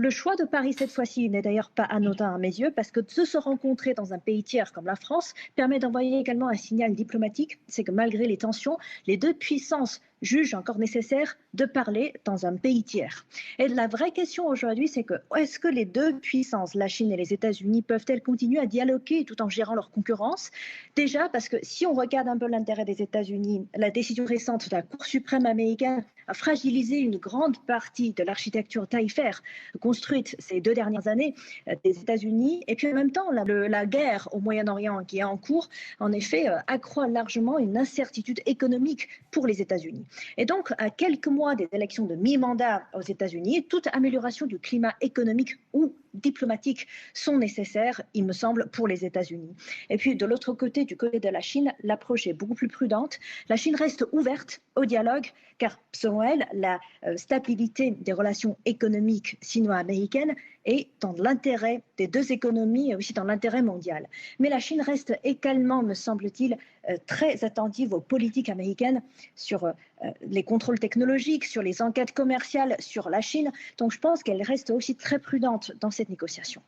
Le choix de Paris cette fois-ci n'est d'ailleurs pas anodin à mes yeux, parce que de se rencontrer dans un pays tiers comme la France permet d'envoyer également un signal diplomatique, c'est que malgré les tensions, les deux puissances jugent encore nécessaire de parler dans un pays tiers. Et la vraie question aujourd'hui, c'est que est-ce que les deux puissances, la Chine et les États-Unis, peuvent-elles continuer à dialoguer tout en gérant leur concurrence? Déjà, parce que si on regarde un peu l'intérêt des États-Unis, la décision récente de la Cour suprême américaine a fragilisé une grande partie de l'architecture tarifaire construite ces 2 dernières années des États-Unis. Et puis en même temps, la guerre au Moyen-Orient qui est en cours, en effet, accroît largement une incertitude économique pour les États-Unis. Et donc, à quelques mois des élections de mi-mandat aux États-Unis, toute amélioration du climat économique ou diplomatiques sont nécessaires, il me semble, pour les États-Unis. Et puis, de l'autre côté, du côté de la Chine, l'approche est beaucoup plus prudente. La Chine reste ouverte au dialogue, car selon elle, la stabilité des relations économiques sino-américaines est dans l'intérêt des deux économies et aussi dans l'intérêt mondial. Mais la Chine reste également, me semble-t-il, très attentive aux politiques américaines sur les contrôles technologiques, sur les enquêtes commerciales sur la Chine. Donc je pense qu'elle reste aussi très prudente dans cette négociation.